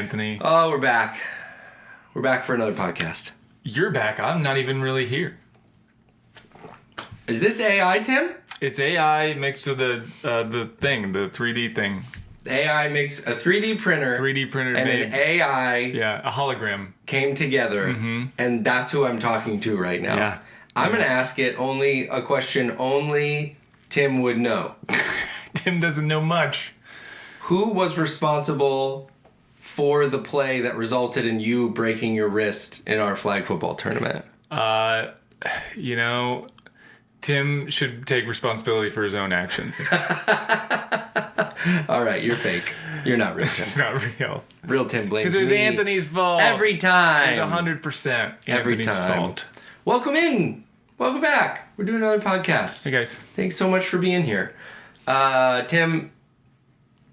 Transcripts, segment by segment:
Anthony. Oh, we're back. We're back for another podcast. You're back. I'm not even really here. Is this AI, Tim? It's AI mixed with the 3D thing. AI makes a 3D printer. 3D printer and made, an AI. Yeah, a hologram. Came together, and that's who I'm talking to right now. Yeah. I'm going to ask it a question only Tim would know. Tim doesn't know much. Who was responsible for the play that resulted in you breaking your wrist in our flag football tournament? Tim should take responsibility for his own actions. All right, you're fake. You're not real, Tim. It's not real. Real Tim blames Because it was me. Anthony's fault. Every time. It's 100% Every Anthony's time. fault. Welcome in. Welcome back. We're doing another podcast. Hey, guys. Thanks so much for being here. Tim,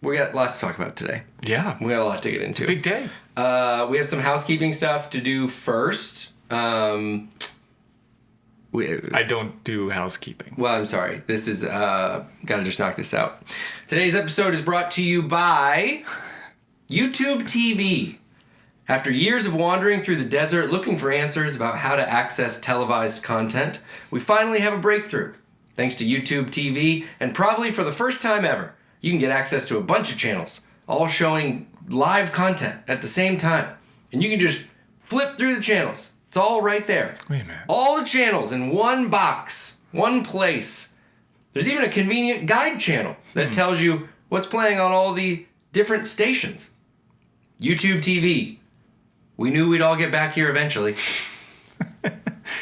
we got lots to talk about today. Yeah. We got a lot to get into. Big day. We have some housekeeping stuff to do first. I don't do housekeeping. Well, I'm sorry. This is, gotta just knock this out. Today's episode is brought to you by YouTube TV. After years of wandering through the desert looking for answers about how to access televised content, we finally have a breakthrough. Thanks to YouTube TV, and probably for the first time ever, you can get access to a bunch of channels, all showing live content at the same time. And you can just flip through the channels. It's all right there. Wait a minute. All the channels in one box, one place. There's even a convenient guide channel that tells you what's playing on all the different stations. YouTube TV. We knew we'd all get back here eventually.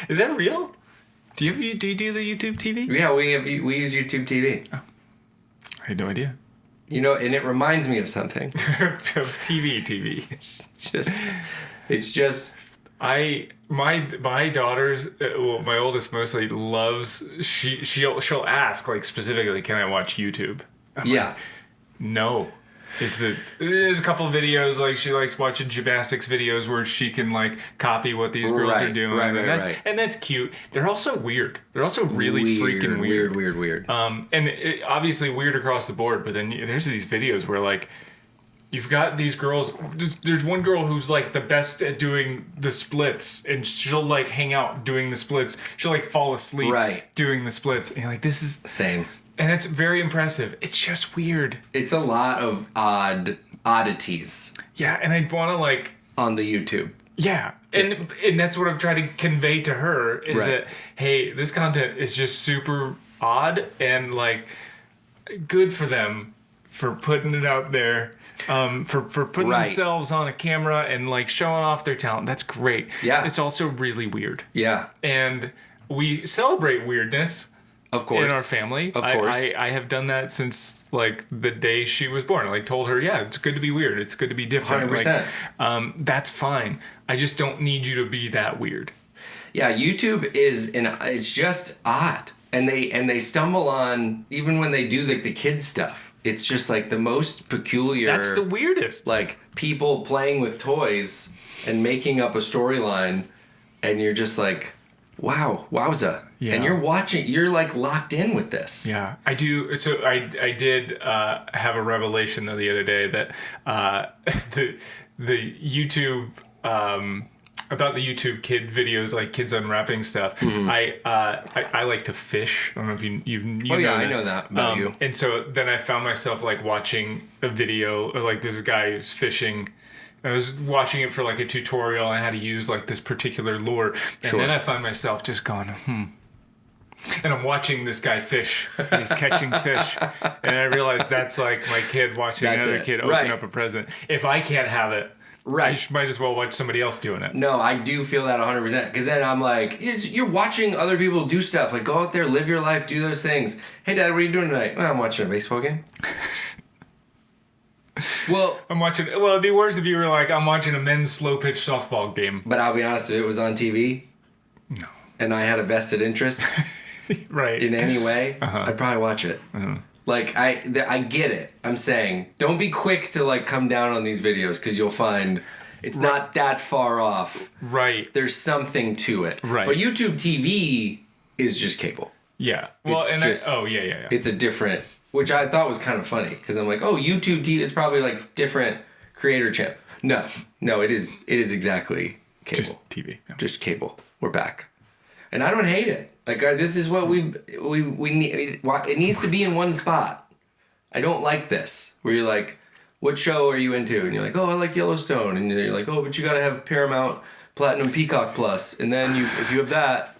Is that real? Do you do the YouTube TV? Yeah, we use YouTube TV. Oh. I had no idea. You know, and it reminds me of something. Of TV. It's just. My daughters, my oldest mostly loves. She'll ask like specifically, can I watch YouTube? I'm like, no. There's a couple of videos, like she likes watching gymnastics videos where she can like copy what these girls are doing. And that's cute. They're also weird. They're also really freaking weird. Weird. Obviously weird across the board, but then there's these videos where like you've got these girls. There's one girl who's like the best at doing the splits, and she'll like hang out doing the splits. She'll like fall asleep doing the splits. And you're like, this is same. And it's very impressive. It's just weird. It's a lot of oddities. Yeah, and I'd want to like on the YouTube. Yeah, and that's what I'm trying to convey to her is that hey, this content is just super odd and like good for them for putting it out there, for putting themselves on a camera and like showing off their talent. That's great. Yeah, it's also really weird. Yeah, and we celebrate weirdness. Of course. In our family. Of course. I have done that since, like, the day she was born. I, like, told her, yeah, it's good to be weird. It's good to be different. 100%. Like, that's fine. I just don't need you to be that weird. Yeah, YouTube it's just odd. And they stumble on, even when they do, like, the kids stuff, it's just, like, the most peculiar. That's the weirdest. Like, people playing with toys and making up a storyline, and you're just like, wow, wowza. Yeah. And you're like locked in with this. Yeah, I do. So I did have a revelation though the other day that the YouTube about the YouTube kid videos, like kids unwrapping stuff. Mm-hmm. I like to fish. I don't know if you know yeah, this. I know that about you. And so then I found myself like watching a video of like this guy who's fishing. I was watching it for like a tutorial on how to use like this particular lure. And then I find myself just going, And I'm watching this guy fish. And he's catching fish. And I realize that's like my kid watching another kid open up a present. If I can't have it, you might as well watch somebody else doing it. No, I do feel that 100%. Because then I'm like, you're watching other people do stuff. Like, go out there, live your life, do those things. Hey, Dad, what are you doing tonight? Well, I'm watching a baseball game. Well, it'd be worse if you were like, I'm watching a men's slow pitch softball game. But I'll be honest, if it was on TV, no, and I had a vested interest, in any way, I'd probably watch it. Like I get it. I'm saying, don't be quick to like come down on these videos because you'll find it's not that far off. Right. There's something to it. Right. But YouTube TV is just cable. Yeah. Well, It's a different. Which I thought was kind of funny because I'm like, oh, YouTube TV, it's probably like different creator channel. No, it is exactly cable. Just TV. No. Just cable. We're back. And I don't hate it. Like, this is what we need. It needs to be in one spot. I don't like this. Where you're like, what show are you into? And you're like, oh, I like Yellowstone. And you're like, oh, but you got to have Paramount Platinum Peacock Plus. And then if you have that,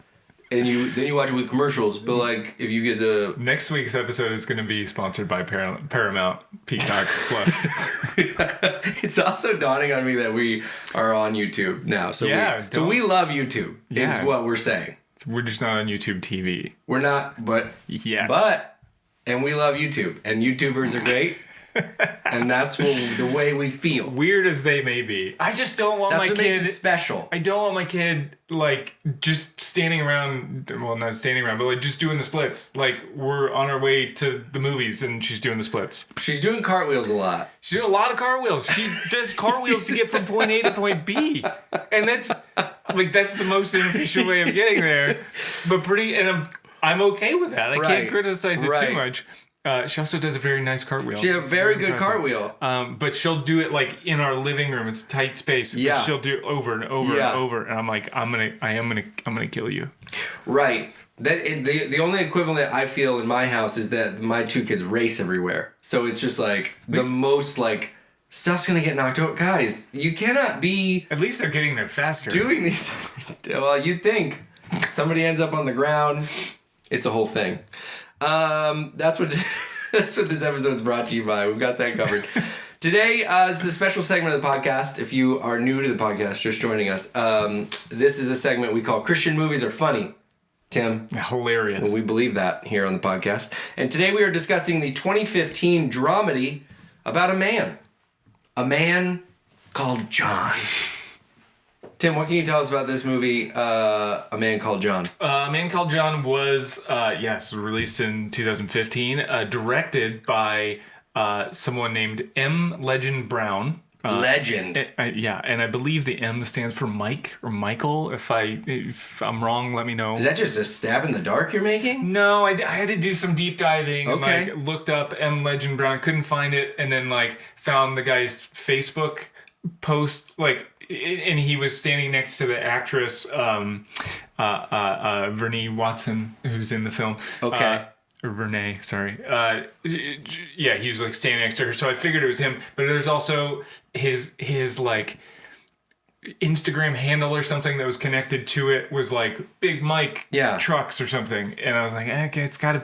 and then you watch it with commercials. But like, if you get the next week's episode is going to be sponsored by Paramount Peacock Plus. It's also dawning on me that we are on YouTube now. So we love YouTube. Is what we're saying. We're just not on YouTube TV. We're not, but and we love YouTube, and YouTubers are great. And that's the way we feel. Weird as they may be. I just don't want my kid... That's what makes it special. I don't want my kid, like, just standing around... Well, not standing around, but, like, just doing the splits. Like, we're on our way to the movies, and she's doing the splits. She's doing cartwheels a lot. She's doing a lot of cartwheels. She does cartwheels to get from point A to point B. And that's the most inefficient way of getting there. But and I'm okay with that. I can't criticize it too much. She also does a very nice cartwheel. She has a very good cartwheel. But she'll do it like in our living room. It's tight space. Yeah. But she'll do it over and over and over. And I'm like, I'm gonna kill you. Right. The only equivalent I feel in my house is that my two kids race everywhere. So it's just like the most like stuff's gonna get knocked out. Guys, you cannot be. At least they're getting there faster. Doing these. Well, you'd think somebody ends up on the ground. It's a whole thing. That's what this episode's brought to you by. We've got that covered. Today is a special segment of the podcast. If you are new to the podcast, just joining us, this is a segment we call Christian Movies Are Funny. Tim. Hilarious. Well, we believe that here on the podcast. And today we are discussing the 2015 dramedy about a man called Jon. Tim, what can you tell us about this movie, A Man Called Jon? A Man Called Jon was, released in 2015, directed by someone named M. Legend Brown. Legend. And I believe the M stands for Mike or Michael. If I'm wrong, let me know. Is that just a stab in the dark you're making? No, I had to do some deep diving. Okay. And, looked up M. Legend Brown, couldn't find it, and then found the guy's Facebook post, and he was standing next to the actress Vernee Watson, who's in the film. Okay. Or Vernee, sorry. He was standing next to her, so I figured it was him. But there's also his Instagram handle or something that was connected to it was Big Mike Trucks or something, and I was like, okay, it's gotta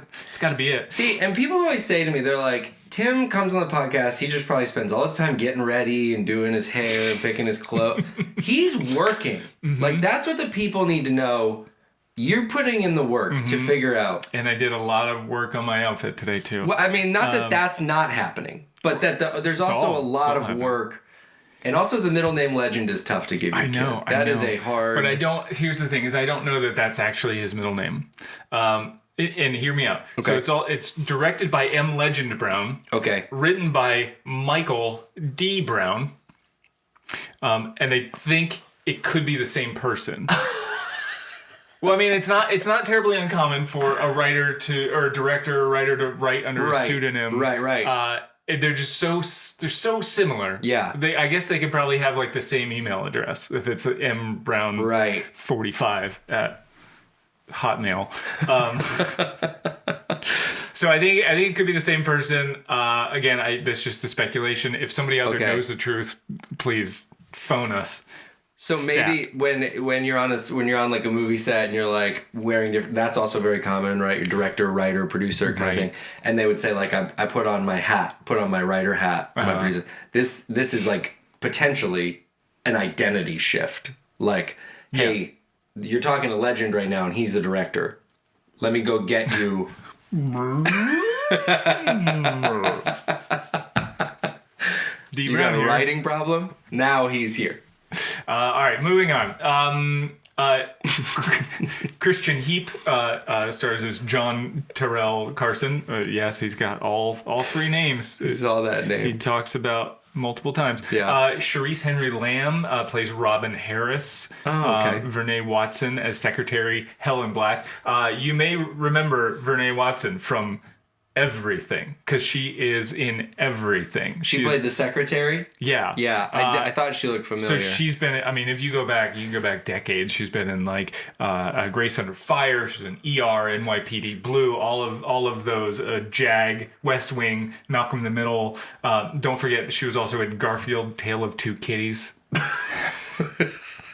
be it. See, and people always say to me, they're like, Tim comes on the podcast, he just probably spends all his time getting ready and doing his hair and picking his clothes. He's working. Mm-hmm. That's what the people need to know. You're putting in the work to figure out. And I did a lot of work on my outfit today too. Well, I mean, not that that's not happening, but that there's also a lot of work. And also the middle name Legend is tough to give you. I know. That is a hard... But I don't... Here's the thing, is I don't know that that's actually his middle name. And hear me out. Okay. So it's directed by M. Legend Brown. Okay. Written by Michael D. Brown. And I think it could be the same person. Well, I mean, it's not terribly uncommon for a writer or a director or writer to write under a pseudonym. Right. They're just so similar. Yeah. I guess they could probably have the same email address if it's M Brown 45 at Hotmail. So I think it could be the same person. Again, that's just a speculation. If somebody out there knows the truth, please phone us. So maybe when you're on a movie set and you're wearing different, that's also very common, right? You're director, writer, producer kind of thing, and they would say I put on my writer hat, my producer. This is potentially an identity shift. Hey, you're talking to Legend right now, and he's the director. Let me go get you. You got a writing problem? Now he's here. All right, moving on. Christian Heap stars as John Terrell Carson. Yes, he's got all three names. This is all that name. He talks about multiple times. Yeah. Charisse Henry Lamb plays Robin Harris. Oh, okay. Vernee Watson as Secretary Helen Black. You may remember Vernee Watson from everything because she is in everything. She played the secretary? Yeah. Yeah, I thought she looked familiar. So she's been, I mean, if you go back, you can go back decades. She's been in like Grace Under Fire. She's in ER, NYPD Blue, all of those, JAG, West Wing, Malcolm in the Middle. Don't forget, she was also in Garfield, Tale of Two Kitties.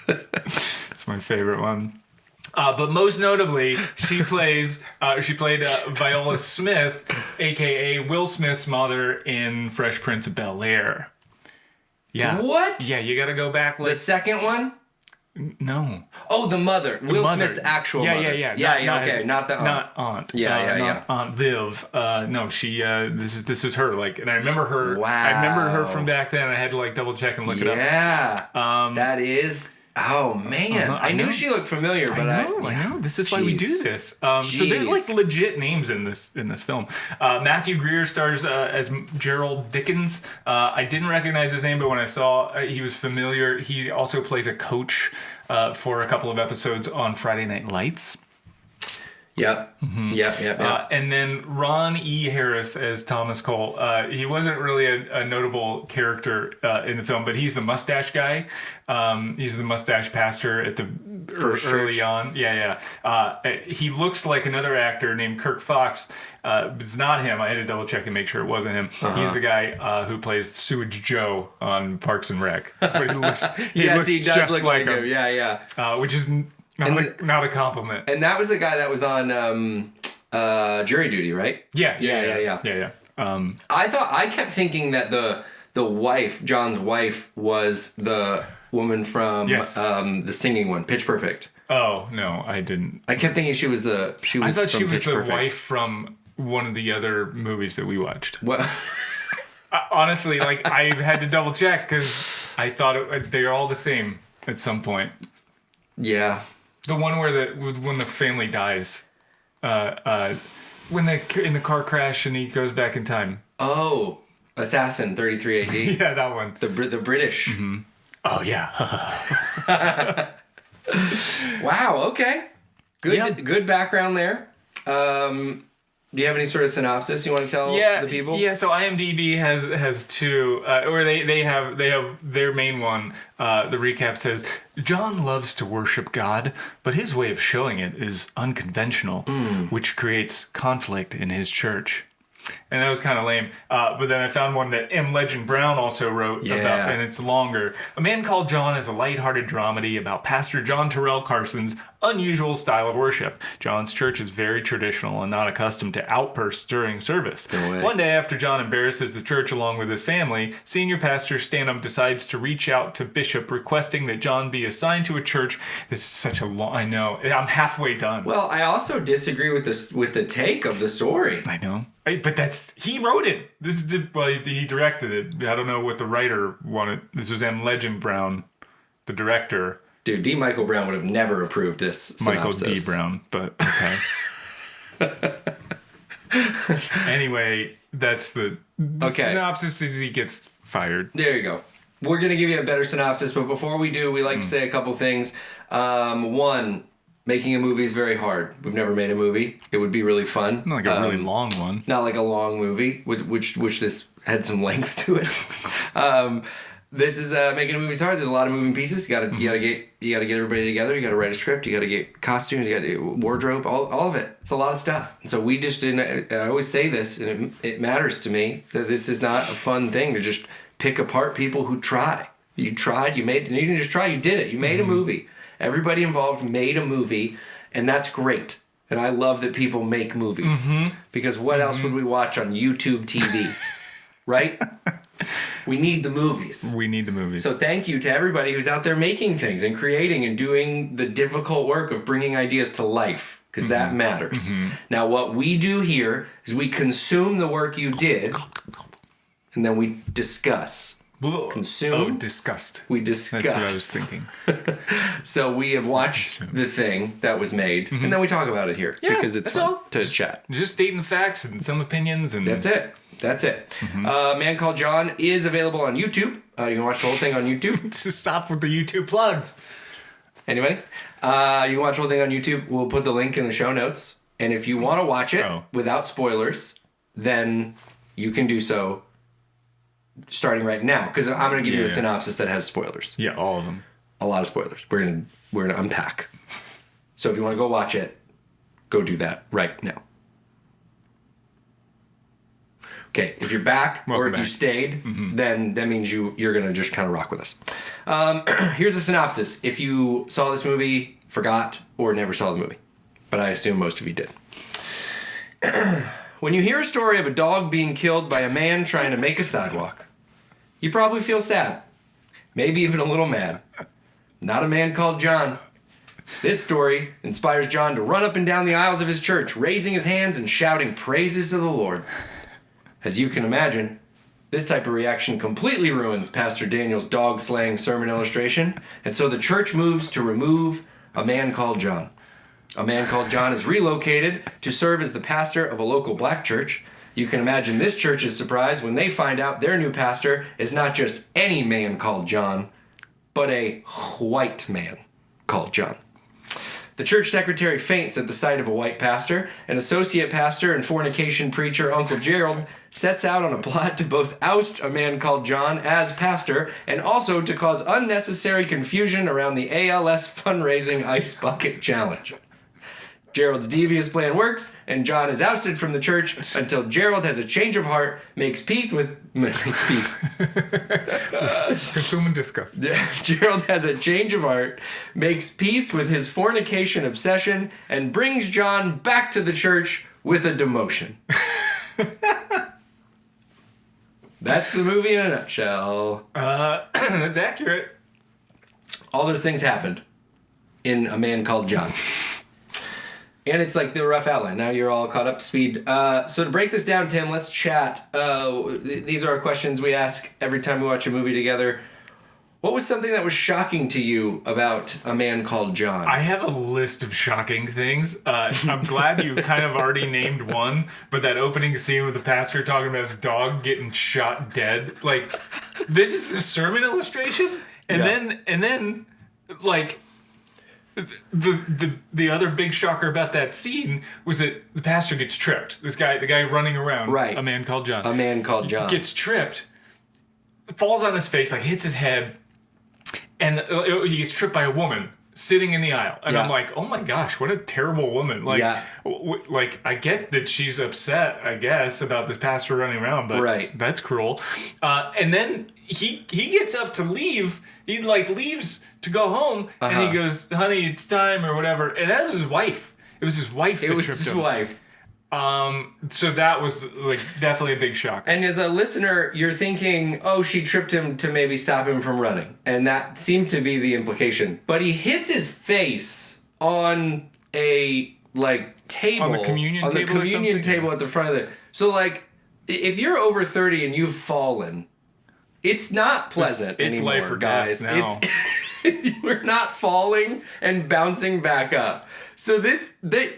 It's my favorite one. But most notably, she played Viola Smith, aka Will Smith's mother in Fresh Prince of Bel-Air. Yeah. What? Yeah, you got to go back. The second one? No. Oh, the mother. Will Smith's actual mother. Yeah. Okay, not the aunt. Not aunt. Yeah. Aunt Viv. No, she. This is her. Like, and I remember her. Wow. I remember her from back then. I had to like double check and look it up. Yeah. That is. Oh man, I knew she looked familiar, but I know. This is why we do this. So they're like legit names in this film. Matthew Greer stars as Gerald Dickens. I didn't recognize his name, but when I saw he was familiar. He also plays a coach for a couple of episodes on Friday Night Lights. Yep. Mm-hmm. Yep. And then Ron E. Harris as Thomas Cole. He wasn't really a notable character in the film, but he's the mustache guy. He's the mustache pastor at the early on. Yeah. He looks like another actor named Kirk Fox. It's not him. I had to double check and make sure it wasn't him. Uh-huh. He's the guy who plays Sewage Joe on Parks and Rec. But he looks he does look like him. Yeah. Which is not a compliment. And that was the guy that was on Jury Duty, right? Yeah. I kept thinking that the wife, John's wife, was the woman from the singing one, Pitch Perfect. Oh no, I didn't. I kept thinking she was. I thought she was the Perfect. wife from one of the other movies that we watched. What? Honestly, like I had to double check because I thought they're all the same at some point. Yeah. The one when the family dies, when they're in the car crash and he goes back in time. Oh, Assassin 33 AD. Yeah, that one. The British. Mm-hmm. Oh yeah. Wow. Okay. Good background there. Do you have any sort of synopsis you want to tell the people? Yeah, so IMDb has two, or they have their main one. The recap says, John loves to worship God, but his way of showing it is unconventional, which creates conflict in his church. And that was kind of lame. But then I found one that M. Legend Brown also wrote about, and it's longer. A Man Called Jon is a lighthearted dramedy about Pastor John Terrell Carson's unusual style of worship. John's church is very traditional and not accustomed to outbursts during service. One day after John embarrasses the church along with his family, senior pastor Stanham decides to reach out to Bishop requesting that John be assigned to a church. This is such a long... I know. I'm halfway done. Well, I also disagree with the take of the story. I know. But he wrote it. He directed it. I don't know what the writer wanted. This was M. Legend Brown, the director. Dude, D. Michael Brown would have never approved this synopsis. Michael D. Brown, but okay. Anyway, that's the synopsis is he gets fired. There you go. We're going to give you a better synopsis, but before we do, we like to say a couple things. One, making a movie is very hard. We've never made a movie. It would be really fun. Not like a really long one. Not like a long movie, which this had some length to it. This is making a movie is hard. There's a lot of moving pieces. You gotta get everybody together. You gotta write a script. You gotta get costumes. You gotta get wardrobe. All of it. It's a lot of stuff. And so we just didn't. I always say this, and it matters to me that this is not a fun thing to just pick apart people who try. You tried. You made. And you didn't just try. You did it. You made a movie. Everybody involved made a movie, and that's great. And I love that people make movies because what else would we watch on YouTube TV, right? We need the movies. We need the movies. So thank you to everybody who's out there making things and creating and doing the difficult work of bringing ideas to life, because that matters. Now, what we do here is we consume the work you did, and then we discuss. Consume. Oh, disgust. We discuss. That's what I was thinking. So we have watched the thing that was made, and then we talk about it here because it's fun to chat. Just stating facts and some opinions, and that's it. Man Called Jon is available on YouTube. You can watch the whole thing on YouTube. Stop with the YouTube plugs. Anybody? You can watch the whole thing on YouTube. We'll put the link in the show notes. And if you want to watch it without spoilers, then you can do so starting right now. Because I'm going to give you a synopsis that has spoilers. Yeah, all of them. A lot of spoilers. We're gonna unpack. So if you want to go watch it, go do that right now. Okay, if you're back, or if you stayed, then that means you're going to just kind of rock with us. Here's the synopsis. If you saw this movie, forgot, or never saw the movie. But I assume most of you did. When you hear a story of a dog being killed by a man trying to make a sidewalk, you probably feel sad. Maybe even a little mad. Not a Man Called Jon. This story inspires Jon to run up and down the aisles of his church, raising his hands and shouting praises to the Lord. As you can imagine, this type of reaction completely ruins Pastor Daniel's dog-slaying sermon illustration, and so the church moves to remove a Man Called Jon. A Man Called Jon is relocated to serve as the pastor of a local black church. You can imagine this church's surprise when they find out their new pastor is not just any man called Jon, but a white man called Jon. The church secretary faints at the sight of a white pastor. An associate pastor and fornication preacher, Uncle Gerald, sets out on a plot to both oust a Man Called Jon as pastor and also to cause unnecessary confusion around the ALS fundraising Ice Bucket Challenge. Gerald's devious plan works, and Jon is ousted from the church until Gerald has a change of heart, makes peace with... Consume and discuss. Gerald has a change of heart, makes peace with his fornication obsession, and brings Jon back to the church with a demotion. That's the movie in a nutshell. That's accurate. All those things happened in A Man Called Jon. And it's like the rough outline. Now you're all caught up to speed. So to break this down, Tim, let's chat. These are our questions we ask every time we watch a movie together. What was something that was shocking to you about A Man Called Jon? I have a list of shocking things. I'm glad you kind of already named one, but that opening scene with the pastor talking about his dog getting shot dead. Like, this is the sermon illustration? And then, like... The other big shocker about that scene was that the pastor gets tripped. The guy running around, right? A Man Called Jon. A Man Called Jon gets tripped, falls on his face, like hits his head, and he gets tripped by a woman sitting in the aisle. And I'm like, oh my gosh, what a terrible woman! Like, like I get that she's upset, I guess, about this pastor running around, but that's cruel. And then he gets up to leave. He leaves to go home, and he goes, honey, it's time, or whatever. And that was his wife. It was his wife that tripped him. It was his wife. So that was definitely a big shock. And as a listener, you're thinking, oh, she tripped him to maybe stop him from running. And that seemed to be the implication. But he hits his face on a table. On the communion table at the front of it. So if you're over 30 and you've fallen, it's not pleasant anymore, life or guys. Death now. We're not falling and bouncing back up. So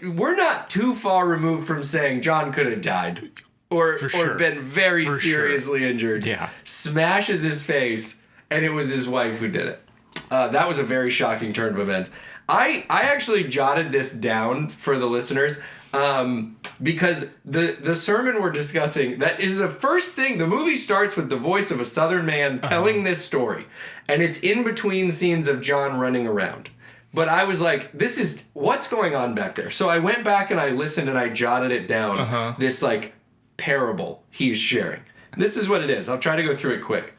we're not too far removed from saying Jon could have died or been very seriously injured. Yeah. Smashes his face, and it was his wife who did it. That was a very shocking turn of events. I actually jotted this down for the listeners because the sermon we're discussing, that is the first thing. The movie starts with the voice of a Southern man telling this story, and it's in between scenes of Jon running around. But I was like, what's going on back there? So I went back and I listened and I jotted it down, this parable he's sharing. This is what it is. I'll try to go through it quick.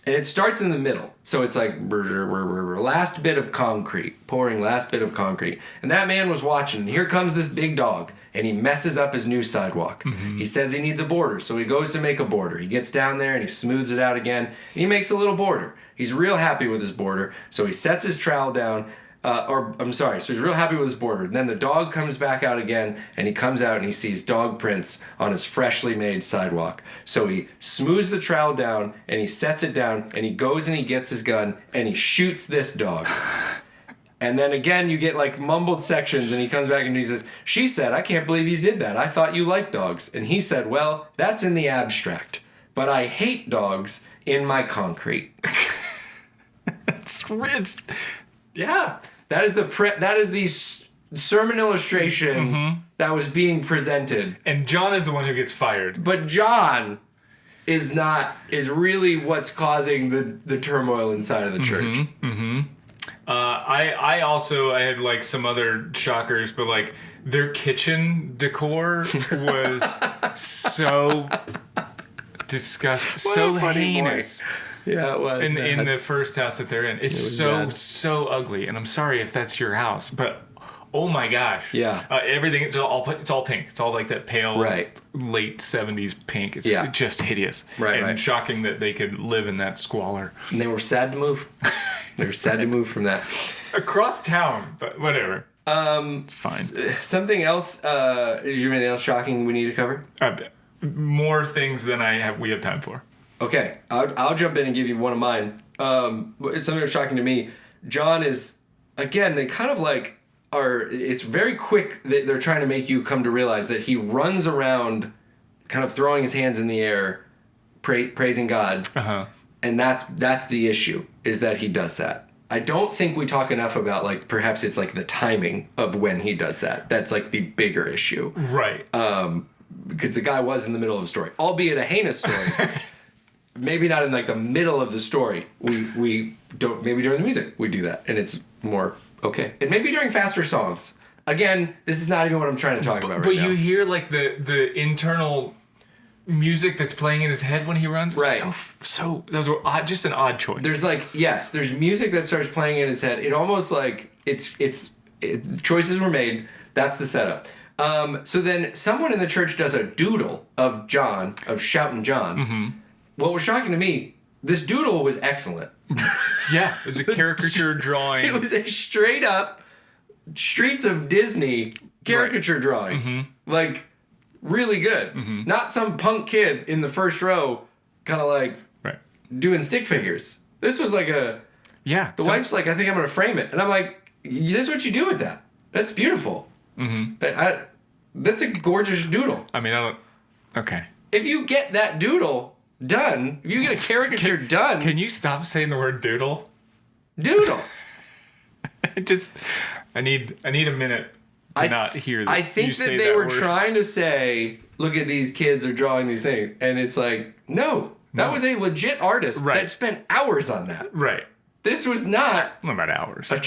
And it starts in the middle. So it's like, last bit of concrete, pouring last bit of concrete. And that man was watching, and here comes this big dog, and he messes up his new sidewalk. He says he needs a border, so he goes to make a border. He gets down there, and he smooths it out again, and he makes a little border. He's real happy with his border, so he sets his trowel down, so he's real happy with his border. And then the dog comes back out again, and he comes out and he sees dog prints on his freshly made sidewalk. So he smooths the trowel down, and he sets it down, and he goes and he gets his gun, and he shoots this dog. And then again, you get mumbled sections, and he comes back and he says, she said, I can't believe you did that. I thought you liked dogs. And he said, well, that's in the abstract. But I hate dogs in my concrete. Yeah. That is the sermon illustration that was being presented. And Jon is the one who gets fired. But Jon is really what's causing the turmoil inside of the church. I had like some other shockers, but like their kitchen decor was so disgusting, so heinous. Yeah, it was. In the first house that they're in, it's so ugly. And I'm sorry if that's your house, but oh my gosh, yeah, everything it's all pink. It's all like that pale, late '70s pink. It's just hideous, and shocking that they could live in that squalor. And they were sad to move. They were sad to move from that across town, but whatever. Fine. Something else. Is there anything else shocking we need to cover? More things than we have time for. Okay, I'll jump in and give you one of mine. It's something that's shocking to me. Jon is, again, they kind of like it's very quick that they're trying to make you come to realize that he runs around kind of throwing his hands in the air, praising God. And that's the issue, is that he does that. I don't think we talk enough about, like, perhaps it's like the timing of when he does that. That's like the bigger issue. Right. Because the guy was in the middle of a story, albeit a heinous story. Maybe not in like the middle of the story. We don't, maybe during the music we do that, and it's more okay. And maybe during faster songs. Again, this is not even what I'm trying to talk about right now. But you hear like the internal music that's playing in his head when he runs. Right. So those were just an odd choice. There's there's music that starts playing in his head. It almost like choices were made. That's the setup. So then someone in the church does a doodle of Jon, of Shoutin' Jon. What was shocking to me, this doodle was excellent. Yeah, it was a caricature drawing. It was a straight up Streets of Disney caricature drawing. Like, really good. Not some punk kid in the first row kind of like doing stick figures. This was like the wife's like, I think I'm going to frame it. And I'm like, this is what you do with that. That's beautiful. That's a gorgeous doodle. I mean, okay. If you get that doodle done, if you get a caricature done. Can you stop saying the word doodle? Doodle. I need a minute to not hear that. I think that they were trying to say, look at these kids are drawing these things. And it's like, no. That was a legit artist that spent hours on that. Right. This was not about hours. Oh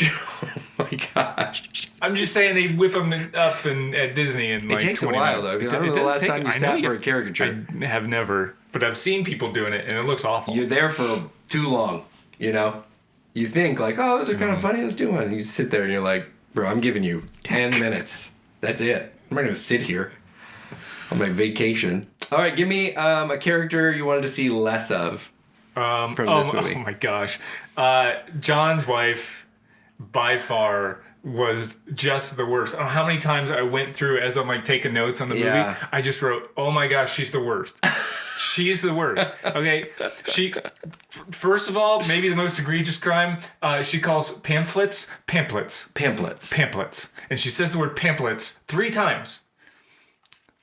my gosh! I'm just saying they whip them up at Disney in like 20 minutes. It takes a while though. I don't know the last time you sat for a caricature. I have never, but I've seen people doing it, and it looks awful. You're there for too long. You know, you think like, oh, those are kind of funny. Let's do one. And you sit there and you're like, bro, I'm giving you 10 minutes. That's it. I'm not gonna sit here on my vacation. All right, give me a character you wanted to see less of. From this movie. Oh my gosh. Jon's wife, by far, was just the worst. I don't know how many times I went through as I'm like taking notes on the movie. I just wrote, oh my gosh, she's the worst. She's the worst. Okay. First of all, maybe the most egregious crime, she calls pamphlets. And she says the word pamphlets 3 times.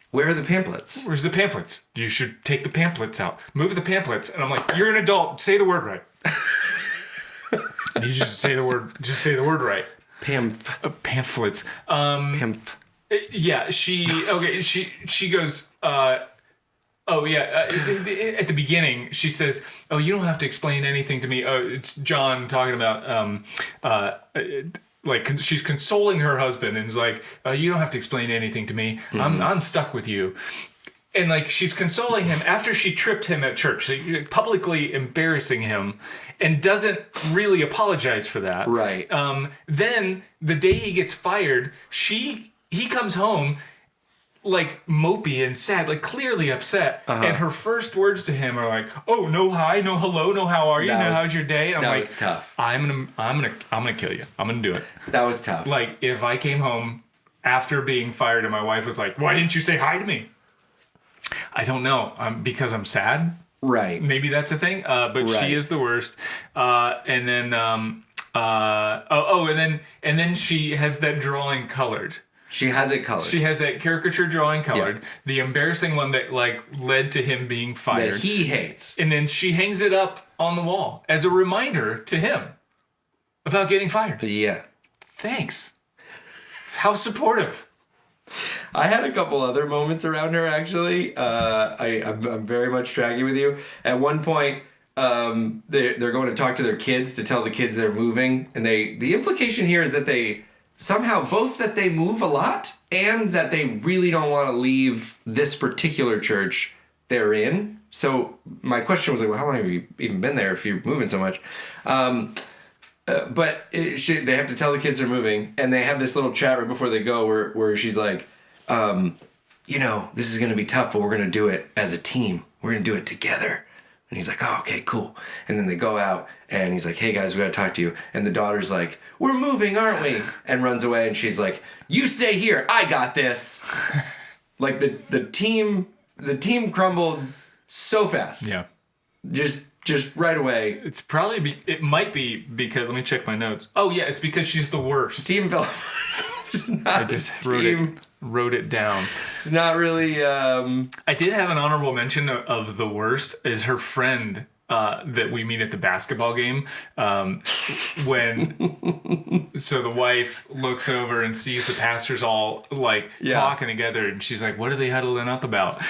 Where are the pamphlets? Where's the pamphlets? You should take the pamphlets out. Move the pamphlets. And I'm like, you're an adult. Say the word right. You just say the word. Just say the word right. Pamphlets. Yeah. She goes. At the beginning, she says, "Oh, you don't have to explain anything to me." Oh, it's Jon talking about like she's consoling her husband and is like, you don't have to explain anything to me. I'm stuck with you. And like she's consoling him after she tripped him at church, publicly embarrassing him, and doesn't really apologize for that. Right. Then the day he gets fired, he comes home like mopey and sad, like clearly upset. And her first words to him are like, "Oh, no hi, no hello, no how are you, no how's your day?" And I'm like, was tough. I'm gonna kill you. I'm gonna do it. That was tough. Like if I came home after being fired and my wife was like, "Why didn't you say hi to me?" I don't know. Because I'm sad. Right. Maybe that's a thing. But she is the worst. And then and then she has that drawing colored. She has it colored. She has that caricature drawing colored. Yeah. The embarrassing one that like led to him being fired. That he hates. And then she hangs it up on the wall as a reminder to him about getting fired. Yeah. Thanks. How supportive. I had a couple other moments around her, actually. I'm very much tracking with you. At one point, they're going to talk to their kids to tell the kids they're moving. And the implication here is that they somehow both that they move a lot and that they really don't want to leave this particular church they're in. So my question was like, well, how long have you even been there if you're moving so much? But they have to tell the kids they're moving, and they have this little chat right before they go where she's like, this is going to be tough, but we're going to do it as a team. We're going to do it together. And he's like, oh, okay, cool. And then they go out, and he's like, hey, guys, we got to talk to you. And the daughter's like, we're moving, aren't we? And runs away, and she's like, you stay here. I got this. Like, the team crumbled so fast. Yeah. Just right away. It's probably, it might be because, let me check my notes. Oh, yeah, it's because she's the worst. Team fell. I just wrote it down. It's not really. I did have an honorable mention of the worst is her friend that we meet at the basketball game. When so the wife looks over and sees the pastors all talking together, and she's like, "What are they huddling up about?"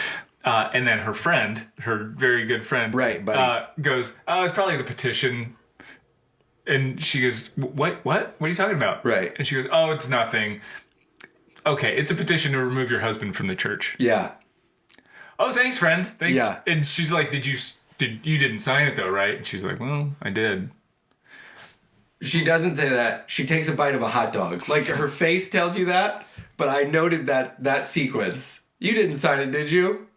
And then her friend, her very good friend, right, buddy, goes, "Oh, it's probably the petition." And she goes, what are you talking about? Right. And she goes, oh, it's nothing. Okay, it's a petition to remove your husband from the church. Yeah. Oh, thanks, friend. Thanks. Yeah. And she's like, you didn't sign it though, right? And she's like, well, I did. She doesn't say that. She takes a bite of a hot dog. Like, her face tells you that, but I noted that sequence. You didn't sign it, did you?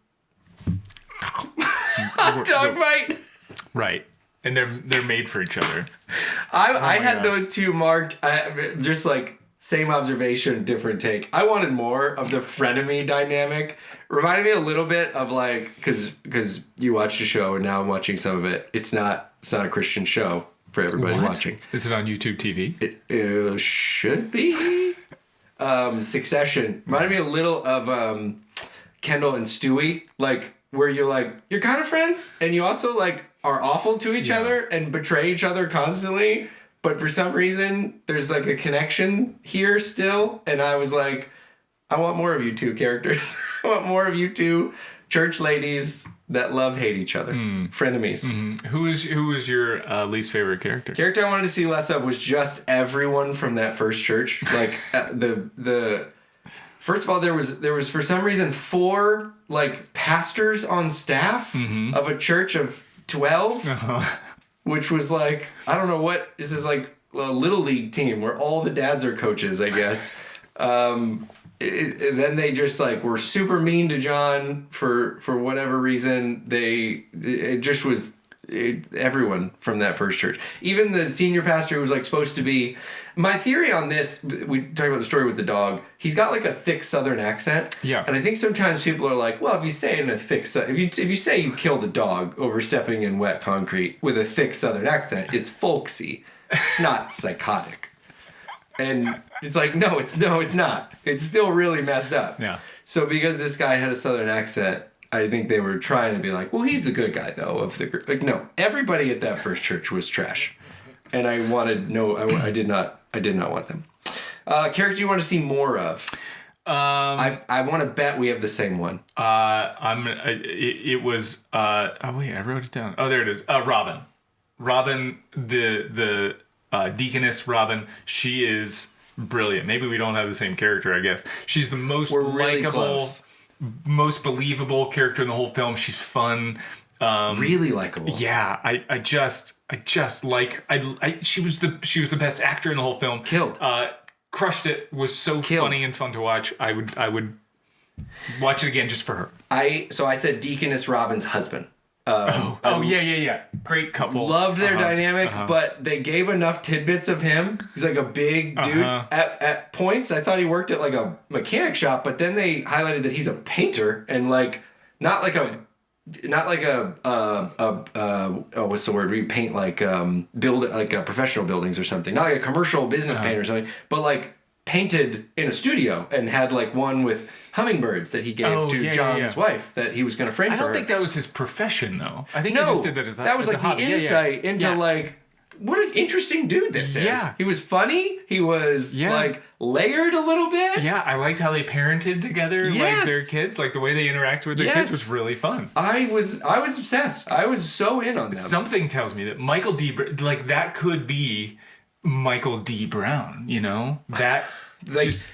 Hot dog bite. Right. And they're made for each other. I had those two marked. Just like same observation, different take. I wanted more of the frenemy dynamic. Reminded me a little bit of like because you watched the show and now I'm watching some of it. It's not a Christian show for everybody watching. Is it on YouTube TV? It should be. Succession reminded me a little of Kendall and Stewie, like where you're kind of friends and you also like are awful to each other and betray each other constantly, but for some reason there's like a connection here still, and I was like, I want more of you two characters. I want more of you two church ladies that hate each other. Frenemies. Mm-hmm. Who was your least favorite character? Character I wanted to see less of was just everyone from that first church. Like the first of all, there was for some reason 4 like pastors on staff of a church of 12, which was like, I don't know what, this is like a little league team where all the dads are coaches, I guess. And then they just like were super mean to John for whatever reason. It just was everyone from that first church. Even the senior pastor who was like supposed to be, my theory on this, we talked about the story with the dog, he's got like a thick southern accent. Yeah. And I think sometimes people are like, well, if you say it in a thick, if you say you killed a dog overstepping in wet concrete with a thick southern accent, it's folksy. It's not psychotic. And it's like, no, it's not. It's still really messed up. Yeah. So because this guy had a southern accent, I think they were trying to be like, well, he's the good guy though of the group. Like, no, everybody at that first church was trash, and I did not want them. Character you want to see more of? I want to bet we have the same one. It was. Oh wait, I wrote it down. Oh, there it is. Robin. Robin, the deaconess Robin. She is brilliant. Maybe we don't have the same character. I guess she's the most likable, most believable character in the whole film. She's fun. Really likable. Yeah, I just like she was the best actor in the whole film. Killed. Crushed it. Was so funny and fun to watch. I would watch it again just for her. So I said Deaconess Robin's husband. Yeah. Great couple. Loved their dynamic, but they gave enough tidbits of him. He's like a big dude. At points, I thought he worked at like a mechanic shop, but then they highlighted that he's a painter and like not like a what's the word? We paint like build like professional buildings or something. Not like a commercial business painter or something, but like painted in a studio and had like one with hummingbirds that he gave to John's wife that he was going to frame for her. I don't think that was his profession though. I think he just did that as a that was like hobby. The insight into like what an interesting dude this is. Yeah. He was funny. He was like layered a little bit. Yeah, I liked how they parented together, like their kids, like the way they interacted with their kids was really fun. I was obsessed. I was so in on them. Something tells me that Michael D. Like that could be Michael D. Brown, you know? That he's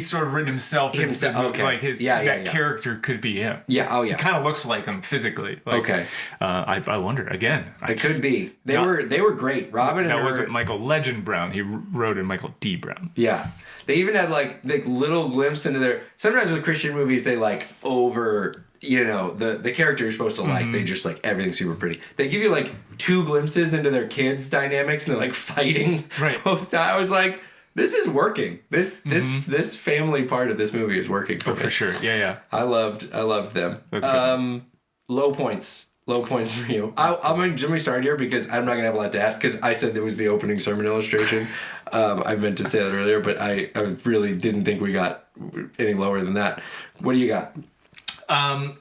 sort of written himself into the movie, okay. like his that character could be him. Yeah, oh yeah. He kind of looks like him physically. Like, okay. I wonder again. It could be. They were great. Robin and that wasn't Michael Legend Brown. He wrote in Michael D. Brown. Yeah. They even had like little glimpse into their. Sometimes with Christian movies, they like over. You know, the character you're supposed to like, they just like everything's super pretty. They give you like 2 glimpses into their kids' dynamics and they're like fighting both times. I was like, this is working. This family part of this movie is working for me. For sure. Yeah. I loved them. That's good. Low points for you. Let me start here because I'm not gonna have a lot to add because I said that was the opening sermon illustration. I meant to say that earlier, but I really didn't think we got any lower than that. What do you got?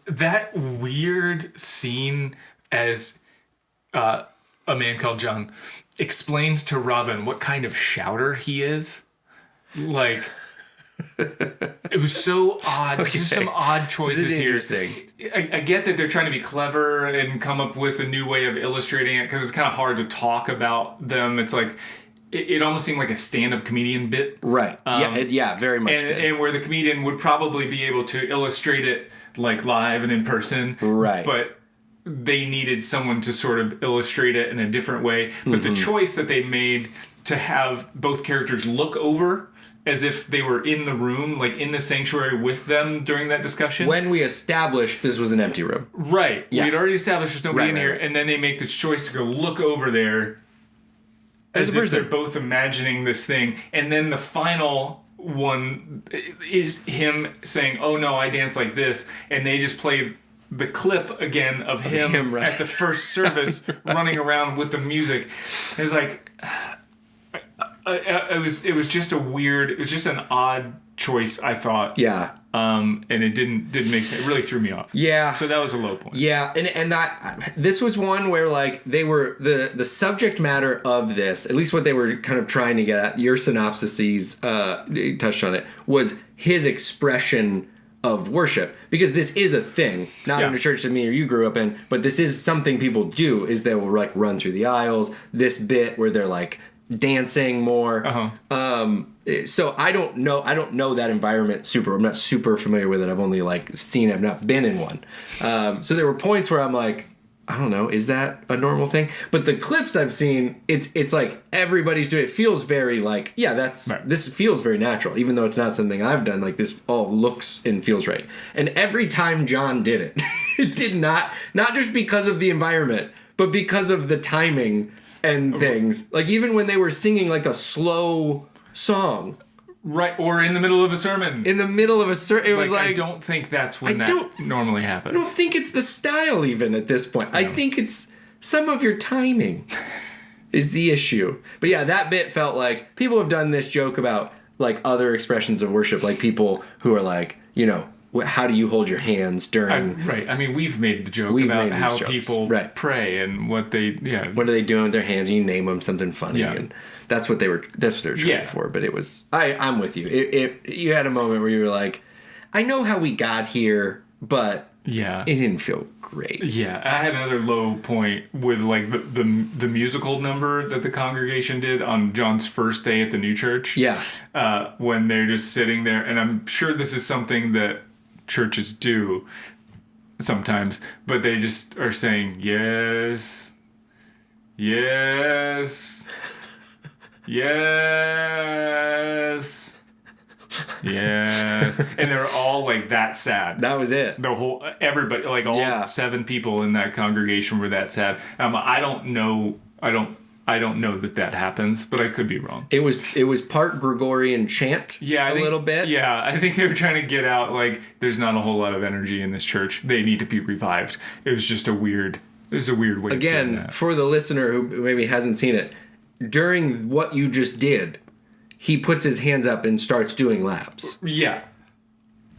That weird scene as A Man Called Jon explains to Robin what kind of shouter he is. Like, it was so odd. Okay. Just some odd choices here. Interesting. I get that they're trying to be clever and come up with a new way of illustrating it because it's kind of hard to talk about them. It's like... It almost seemed like a stand-up comedian bit. Right. Very much and where the comedian would probably be able to illustrate it like live and in person. Right. But they needed someone to sort of illustrate it in a different way. But the choice that they made to have both characters look over as if they were in the room, like in the sanctuary with them during that discussion. When we established this was an empty room. Right. Yeah. We'd already established there's nobody in here. And then they make the choice to go look over there. As if they're both imagining this thing. And then the final one is him saying, oh no, I dance like this. And they just play the clip again of him right. at the first service running around with the music. It was like, it was just an odd choice, I thought. Yeah. And it didn't make sense. It really threw me off. Yeah. So that was a low point. Yeah, and that this was one where like they were the subject matter of this, at least what they were kind of trying to get at, your synopsises touched on it, was his expression of worship. Because this is a thing, not in a church that me or you grew up in, but this is something people do, is they will like run through the aisles, this bit where they're like dancing more. So I don't know that environment I'm not super familiar with it. I've only like seen, I've not been in one. So there were points where I'm like, I don't know, is that a normal thing? But the clips I've seen, it's like everybody's doing it. It feels very like, this feels very natural, even though it's not something I've done. Like this all looks and feels right. And every time Jon did it, it did not just because of the environment, but because of the timing and things. Like even when they were singing like a slow song. Right, or in the middle of a sermon. In the middle of a sermon. It was like... I don't think that's when that normally happens. I don't think it's the style even at this point. No. I think it's some of your timing is the issue. But yeah, that bit felt like... People have done this joke about like other expressions of worship. Like people who are like, you know, how do you hold your hands during... right. I mean, we've made the joke about how people pray and what they... Yeah. What are they doing with their hands? You name them something funny. Yeah. And that's what they were trying for. But it was... I'm with you. You had a moment where you were like, I know how we got here, but it didn't feel great. Yeah. I had another low point with like the musical number that the congregation did on Jon's first day at the new church. Yeah. When they're just sitting there. And I'm sure this is something that churches do sometimes, but they just are saying yes, yes, yes, yes, and they're all like that sad. That was it. Everybody, like all 7 people in that congregation were that sad. I don't know that happens, but I could be wrong. It was part Gregorian chant, a little bit. Yeah, I think they were trying to get out, like, there's not a whole lot of energy in this church. They need to be revived. It was just a weird way of doing that. Again, for the listener who maybe hasn't seen it, during what you just did, he puts his hands up and starts doing laps. Yeah.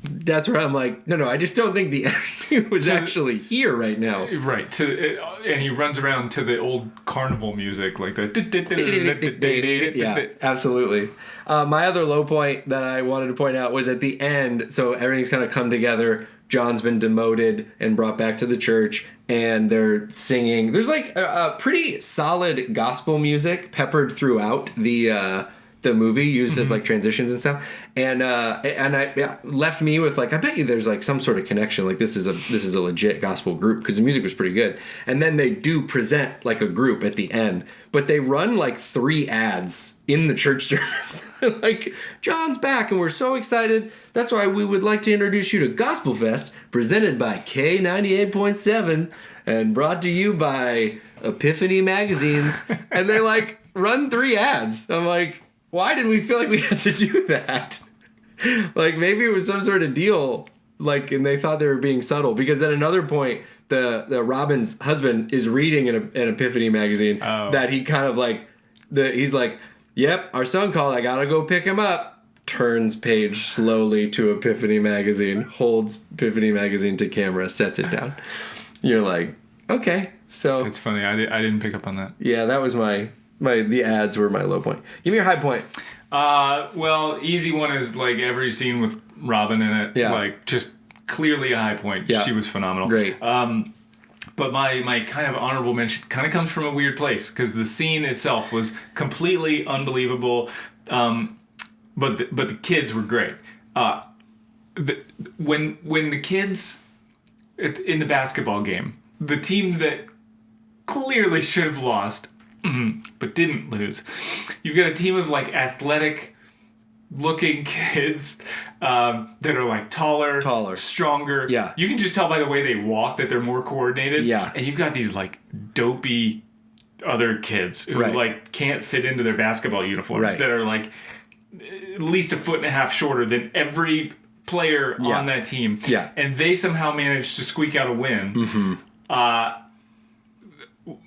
that's where I'm like, no, I just don't think the energy was actually here right now. Right. And he runs around to the old carnival music, like the... Yeah, absolutely. My other low point that I wanted to point out was at the end, so everything's kind of come together. John's been demoted and brought back to the church, and they're singing. There's like a pretty solid gospel music peppered throughout the movie, used as like transitions and stuff, and I left me with like, I bet you there's like some sort of connection, like this is a legit gospel group, because the music was pretty good. And then they do present like a group at the end, but they run like 3 ads in the church service. Like, John's back and we're so excited, that's why we would like to introduce you to Gospel Fest, presented by K98.7 and brought to you by Epiphany Magazines. And they like run 3 ads. I'm like, why did we feel like we had to do that? Like, maybe it was some sort of deal, like, and they thought they were being subtle, because at another point, the Robin's husband is reading an Epiphany magazine that he kind of like, he's like, yep, our son called, I gotta go pick him up. Turns page slowly to Epiphany magazine, holds Epiphany magazine to camera, sets it down. You're like, okay, so. It's funny, I didn't pick up on that. Yeah, that was the ads were my low point. Give me your high point. Well, easy one is like every scene with Robin in it. Yeah. Like, just clearly a high point. Yeah. She was phenomenal. Great. But my kind of honorable mention kind of comes from a weird place, because the scene itself was completely unbelievable. But the kids were great. When the kids in the basketball game, the team that clearly should have lost, but didn't lose. You've got a team of like athletic looking kids that are like taller, stronger. Yeah. You can just tell by the way they walk that they're more coordinated. Yeah. And you've got these like dopey other kids who like can't fit into their basketball uniforms that are like at least 1.5 feet shorter than every player on that team. Yeah. And they somehow managed to squeak out a win. Mm-hmm.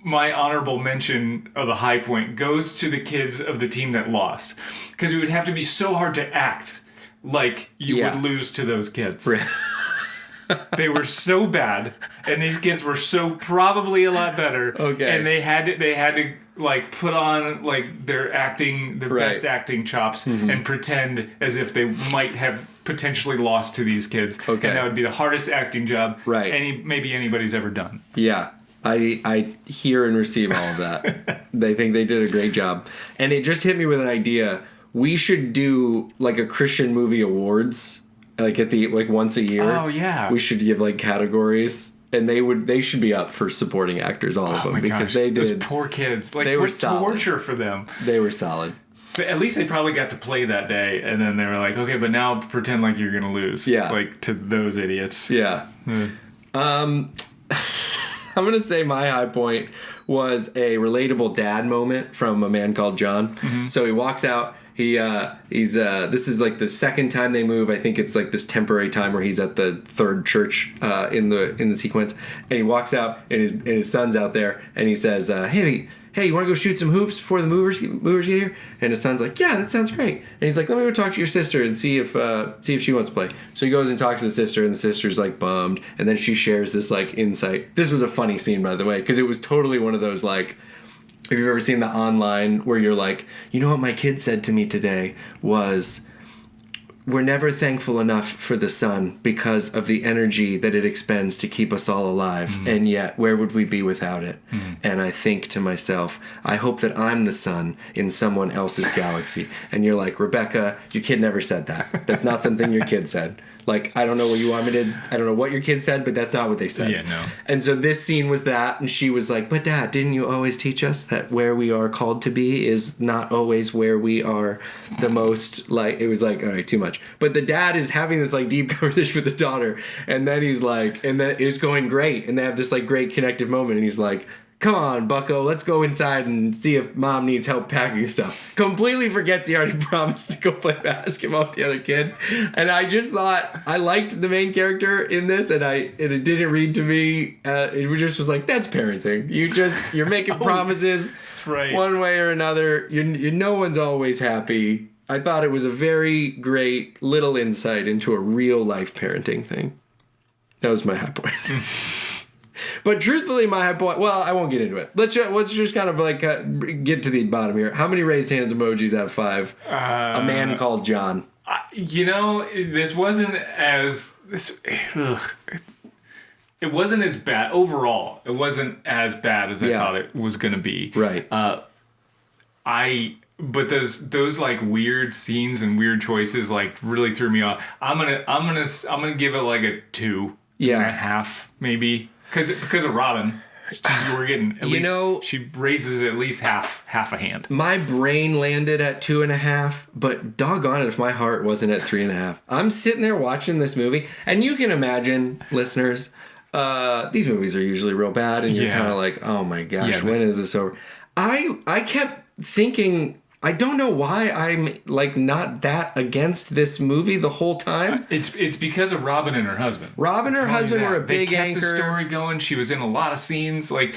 My honorable mention of the high point goes to the kids of the team that lost, because it would have to be so hard to act like you would lose to those kids. They were so bad, and these kids were so probably a lot better. Okay, and they had to like put on like their best acting chops and pretend as if they might have potentially lost to these kids. Okay, and that would be the hardest acting job maybe anybody's ever done. Yeah. I hear and receive all of that. They think they did a great job. And it just hit me with an idea. We should do like a Christian movie awards, like once a year. Oh yeah. We should give like categories, and they should be up for supporting actors, all of them, because they did. Those poor kids. Like, they were torture for them. They were solid. But at least they probably got to play that day, and then they were like, okay, but now pretend like you're gonna lose. Yeah. Like, to those idiots. Yeah. I'm going to say my high point was a relatable dad moment from A Man Called Jon. Mm-hmm. So he walks out. He's this is like the second time they move. I think it's like this temporary time where he's at the third church in the sequence. And he walks out, and his son's out there, and he says, hey, you want to go shoot some hoops before the movers get here? And his son's like, yeah, that sounds great. And he's like, let me go talk to your sister and see if she wants to play. So he goes and talks to the sister, and the sister's like bummed. And then she shares this like insight. This was a funny scene, by the way, because it was totally one of those like, if you've ever seen the online where you're like, you know what my kid said to me today was, we're never thankful enough for the sun because of the energy that it expends to keep us all alive. Mm-hmm. And yet, where would we be without it? Mm-hmm. And I think to myself, I hope that I'm the sun in someone else's galaxy. And you're like, Rebecca, your kid never said that. That's not something your kid said. Like, I don't know what you want me to... I don't know what your kid said, but that's not what they said. Yeah, no. And so this scene was that, and she was like, but Dad, didn't you always teach us that where we are called to be is not always where we are the most... Like, it was like, all right, too much. But the dad is having this, like, deep conversation with the daughter, and then he's like... And then it's going great, and they have this, like, great connective moment, and he's like... Come on, bucko, let's go inside and see if mom needs help packing stuff. Completely forgets he already promised to go play basketball with the other kid. And I just thought, I liked the main character in this, and it didn't read to me. It just was like, that's parenting. You're making promises that's right. one way or another. No one's always happy. I thought it was a very great little insight into a real life parenting thing. That was my high point. But truthfully, my high point... Well, I won't get into it. Let's just kind of like get to the bottom here. How many raised hands emojis out of 5? A Man Called Jon. This wasn't as... It wasn't as bad. Overall, it wasn't as bad as I thought it was going to be. Right. But those like weird scenes and weird choices like really threw me off. I'm gonna give it like a 2.5 maybe because of Robin. We're getting at least she raises at least half a hand. My brain landed at 2.5, but doggone it if my heart wasn't at 3.5. I'm sitting there watching this movie, and you can imagine, listeners, these movies are usually real bad, and you're kind of like, oh my gosh, when is this over? I kept thinking, I don't know why I'm like not that against this movie the whole time. It's because of Robin and her husband. Robin and her husband were a big anchor. They kept the story going. She was in a lot of scenes. Like,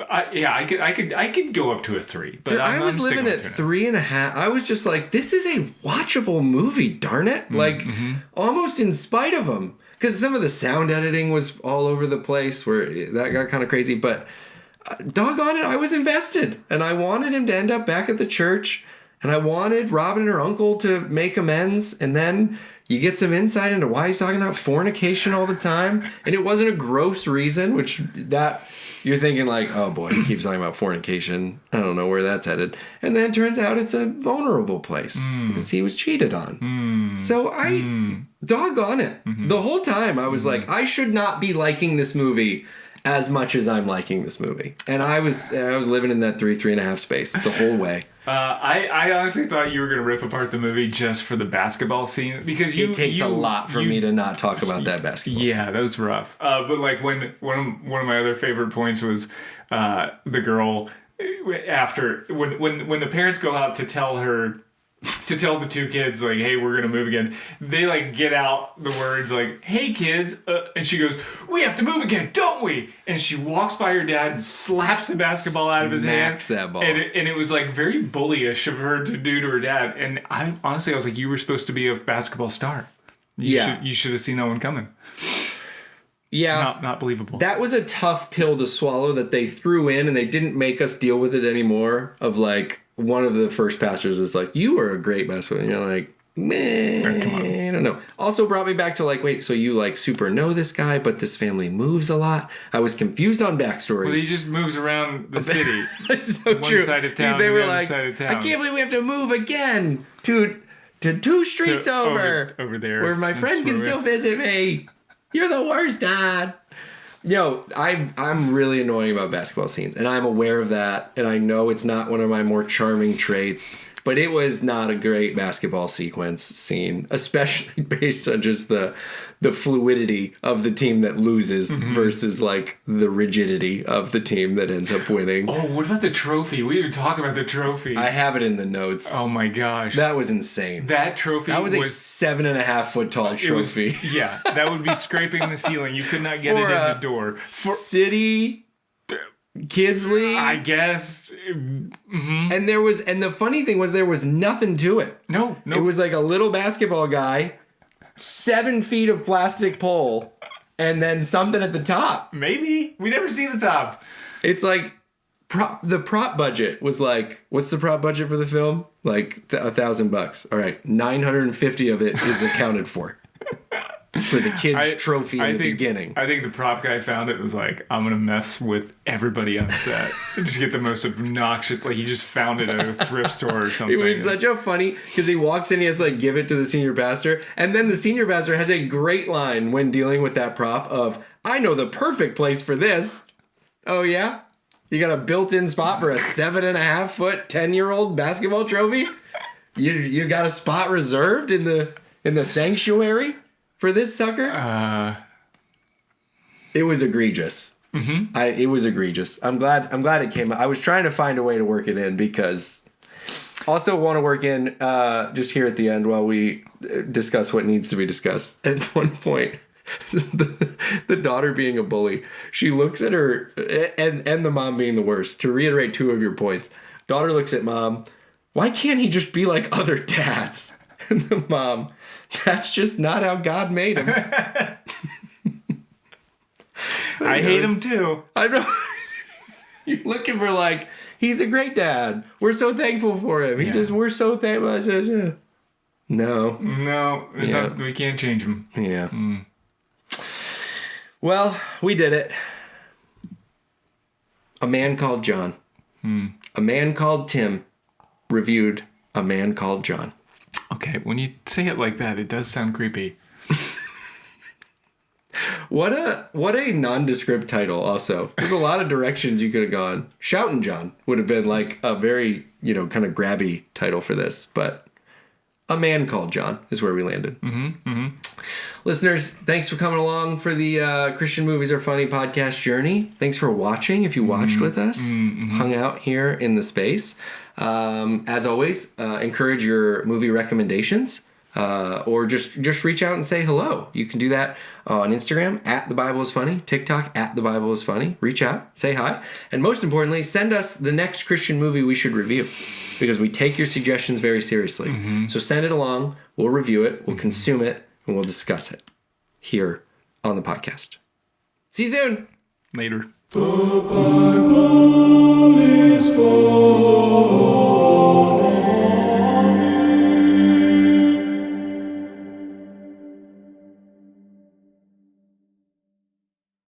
I could go up to a 3. But I was living at 3.5. I was just like, this is a watchable movie. Darn it! Like, almost in spite of them, because some of the sound editing was all over the place, where that got kind of crazy. But doggone it, I was invested, and I wanted him to end up back at the church. And I wanted Robin and her uncle to make amends. And then you get some insight into why he's talking about fornication all the time. And it wasn't a gross reason, which that you're thinking like, oh boy, he keeps talking about fornication. I don't know where that's headed. And then it turns out it's a vulnerable place because he was cheated on. So doggone it. The whole time I was like, I should not be liking this movie as much as I'm liking this movie. And I was living in that 3.5 space the whole way. I honestly thought you were going to rip apart the movie just for the basketball scene because it takes a lot for me to not talk about that basketball scene. Yeah, that was rough. But like when one of my other favorite points was the girl after when the parents go out to tell the 2 kids like, hey, we're gonna move again, they like get out the words like, hey kids, and she goes, we have to move again, don't we? And she walks by her dad and slaps the basketball out of his hand. Smacks that ball. And it was like very bullyish of her to do to her dad. And I honestly was like, you were supposed to be a basketball star. You should have seen that one coming. Yeah. Not believable. That was a tough pill to swallow that they threw in, and they didn't make us deal with it anymore. Of like, one of the first pastors is like, you were a great basketball. And you're like, man, I don't know. Also brought me back to like, wait, so you like super know this guy, but this family moves a lot? I was confused on backstory. Well, he just moves around the city. That's so true. One side of town, they were the like, other side of town. I can't believe we have to move again to 2 streets over there, where my friend can still visit me. You're the worst, Dad. I'm really annoying about basketball scenes, and I'm aware of that, and I know it's not one of my more charming traits, but it was not a great basketball sequence scene, especially based on just the fluidity of the team that loses versus like the rigidity of the team that ends up winning. Oh, what about the trophy? We didn't talk about the trophy. I have it in the notes. Oh my gosh. That was insane. That trophy was a 7.5 foot tall trophy. That would be scraping the ceiling. You could not get it in the door. City Kids League, I guess. And the funny thing was there was nothing to it. No. It was like a little basketball guy, 7 feet of plastic pole, and then something at the top. Maybe. We never see the top. It's like the prop budget was like, what's the prop budget for the film? Like $1,000. All right, 950 of it is accounted for. For the kids' trophy in the beginning. I think the prop guy found it and was like, I'm going to mess with everybody on set. And just get the most obnoxious, like he just found it at a thrift store or something. It was such a funny, because he walks in, he has to like give it to the senior pastor. And then the senior pastor has a great line when dealing with that prop of, I know the perfect place for this. Oh yeah? You got a built-in spot for a 7.5 foot, 10-year-old basketball trophy? You got a spot reserved in the sanctuary? For this sucker? It was egregious. It was egregious. I'm glad it came. I was trying to find a way to work it in because also want to work in just here at the end while we discuss what needs to be discussed. At one point, the daughter being a bully, she looks at her and the mom being the worst. To reiterate 2 of your points, daughter looks at mom why can't he just be like other dads? And the mom, that's just not how God made him. I hate him too. I know. You're looking for like, he's a great dad. We're so thankful for him. We're so thankful. No. No, we can't change him. Yeah. Well, we did it. A Man Called Jon. A Man Called Tim reviewed A Man Called Jon. Okay, when you say it like that, it does sound creepy. What a nondescript title also. There's a lot of directions you could have gone. Shoutin' John would have been like a very, kind of grabby title for this, but A Man Called Jon is where we landed. Listeners, thanks for coming along for the Christian Movies Are Funny podcast journey. Thanks for watching if you watched with us, hung out here in the space. As always, encourage your movie recommendations. Or just reach out and say hello. You can do that on Instagram at The Bible is Funny, TikTok at The Bible is Funny. Reach out, say hi, and most importantly, send us the next Christian movie we should review, because we take your suggestions very seriously. So send it along. We'll review it, we'll consume it, and we'll discuss it here on the podcast. See you soon. Later. The Bible